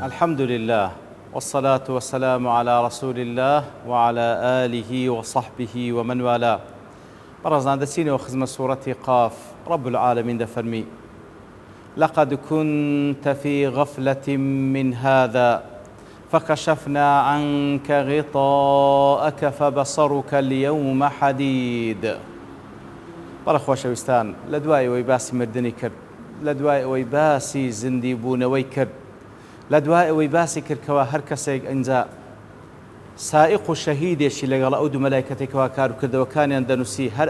الحمد لله والصلاة والسلام على رسول الله وعلى آله وصحبه ومن والاه. برزان دسيني وخزم سورة قاف. رب العالمين دفرمي: لقد كنت في غفلة من هذا فكشفنا عنك غطاءك فبصرك اليوم حديد. بەڵە خۆشەویستان، لە دوای ئەوەی باسی مردنی کرد، لە دوای ئەوەی باسی زیندی بوونەوەی کرد، لە دوای ئەوەی باسی کردکەوە هەر کەسێک ئەنجا سائق و شەهیدێکی لەگەڵ ئەو دوو مەلایکەتێکەوە کار و کردەوەکانیان دەنووسی، هەر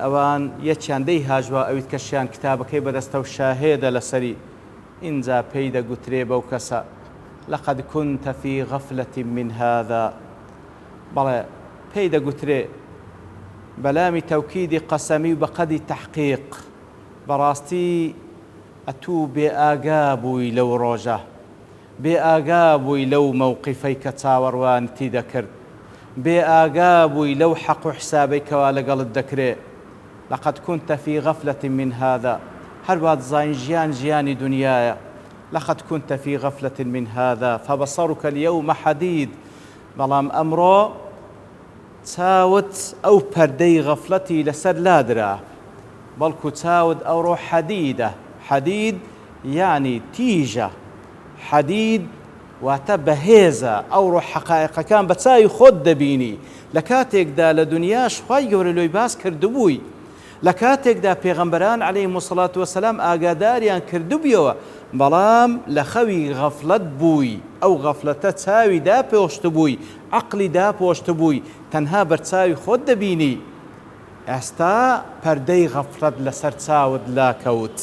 ئەوان یەکیان دەیهاژوا ئەویت کەشیان کتابەکەی بەدەستە و شاهێدە لەسەری. ئینجا پێی دەگوترێ بەو کەسە: لەقەد كنت في غفلة من هذا. بەڵێ پێی دەگوترێ بەلامی تەوکیدی قەسەمی و بەقەدی تەحقیق، بەڕاستی ئەتوو بێ ئاگا بووی لەو ڕۆژە، بێ ئاگا بووی لەو مەوقیفەی کە چاوەڕوانتی دەکرد، بێ ئاگا بووی لەو حەق و حسابێکەوە لەگەڵت دەکرێ. لەقەد كنت في غفلة من هذا. هەر با دزاین ژیانی دنیایە. لەقەد كنت في غفلة من هذا فبصرك اليوم حديد. بەڵام ئەمڕۆ چاوت ئەو پەردەی غەفلەتی لەسەر لادرا، بەڵکو چاوت ئەوڕۆ حەدیدە. حەدید یعنی تیژە، حەدید واتە بەهێزە. ئەوڕۆ حەقایقەکان بە چاوی خۆت دەبینی. لە کاتێکدا لە دنیاش خوای گەورە لۆی باس کردبووی، لە کاتێکدا پێغەمبەران عەلەیهیمو سەڵات وەسەلام ئاگاداریان کردبوویەوە، بەڵام لە خەوی غەفلەت بووی. ئەو غەفلەتە چاوی داپۆشت بووی، عەقلی داپۆشت بووی، تەنها بەرچاوی خۆت دەبینی. ئێستا پەردەی غەفلەت لەسەر چاوت لاکەوت.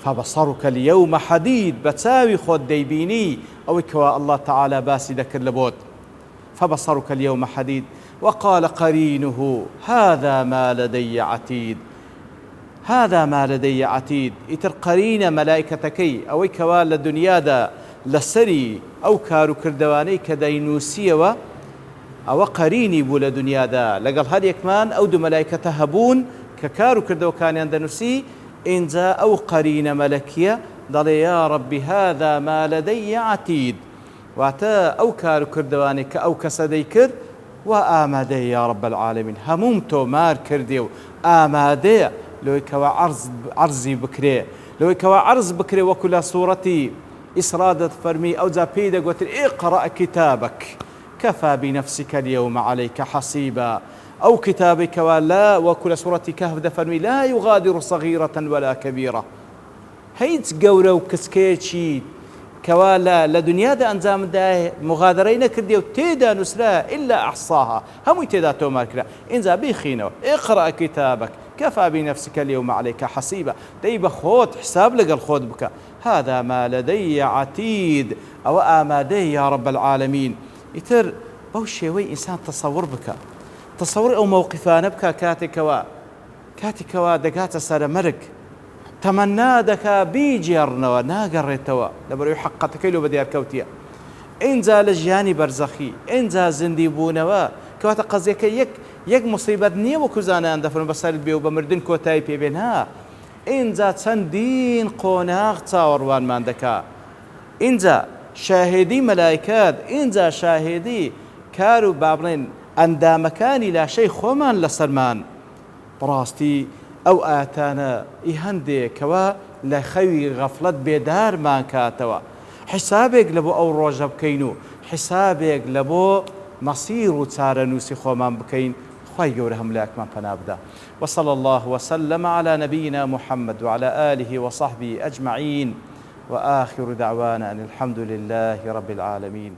فبصرك اليوم حديد. بەچاوی خۆت دەیبینی ئەوەی کەوا الله تعالى باسی دەکرد لە بۆت. فبصرك اليوم حديد. وقال قرينه هذا ما لدي عتيد. هذا ما لدي عتيد. ئیتر قەرینە مەلایکەتەکەی ئەوەی کەوا لە دنیادا لەسەری ئەو کار و کردەوانەی کە دەینووسیەوە، ئەوە قەرینی بوو لە دنیادا، لەگەڵ هەر یەکمان ئەو دوو مەلایکەتە هەبوون کە کار و کردەوەکانیان دەنووسی. ئینجا ئەو قەرینە مەلەکیە دەڵێ: یا ڕەبی هذا ما لدي عتيد. واتە ئەو کار و کردەوانێک کە ئەو کەسە دەیکرد و ئامادەیە یا رب العالمین، هەموم تۆمار کردێ و ئامادەیە لەوەی کەوا عەرزی بکرێ، لەوەی کەوا عەرز بکرێ. وەکو لە سوورەتی ئیسرا دەفەرمی ئەوجا پێی دەگوتر: ئیقڕە کتابەک کەفا بنفسك اليوم عليك حسيبا. ئەو کتابی کەوا لا وەکو لە سوورەتی کەهف دەفەرمی: لا يغادر صغيرة ولا كبيرة. هیچ گەورە و کچکێکی کەوا لە دنیادا ئەنجامدا مغادرەی نەکردێ و تێدا نووسرا إلا أحصاها، هەمووی تێدا تۆمار کرا. ئینجا بیخینەوە: ئیقڕە کتابەک کەفا بنفسك اليوم عليك حسيبا. دەی بە خۆت حساب لەگەڵ خۆت بکە. هذا ما لدي عتيد. ئەوە ئامادەیە یا رب العالمین. ئیتر بەو شێوەی ئینسان تەسەوڕ بکە، تەسەوڕ ئەو مەوقیفانە بکە کاتێکەوە دەگاتە سەرە مەرگ، تەمەنا دەکا بیجێڕنەوە، ناگەڕێتەوە لەبەرەوەی حەقەتەکەی لۆ بەدیارکەوتیە. ئینجا لە ژیانی بەرزەخی، ئینجا زیندی بوونەوە، کەواتە قەزیەکە یەک مصیبەت نییە وەکو زانایان دەفەرمون بەسەرت بێ و بە مردن کۆتایی پێبێن. ها ئینجا چەندین قۆناغ چاوەڕوانمان دەکا. ئینجا شاهێدی مەلایکەت، ئینجا شاهێدی کار و بابڵێن ئەندامەکانی لاشەی خۆمان لەسەرمان. بەڕاستی ئەو ئاتانە ئی هەندێکەوە لە خەوی غەفلەت بێدارمان کاتەوە. حسابێک لە بۆ ئەو ڕۆژە بکەین و حسابێک لە بۆ مەسیر و چارەنووسی خۆمان بکەین. خوای گەورە هەموولایەکمان پەنا بدە. وصلى الله وسلم على نبينا محمد وعلى آله وصحبه أجمعين، وآخر دعوانا أن الحمد لله رب العالمين.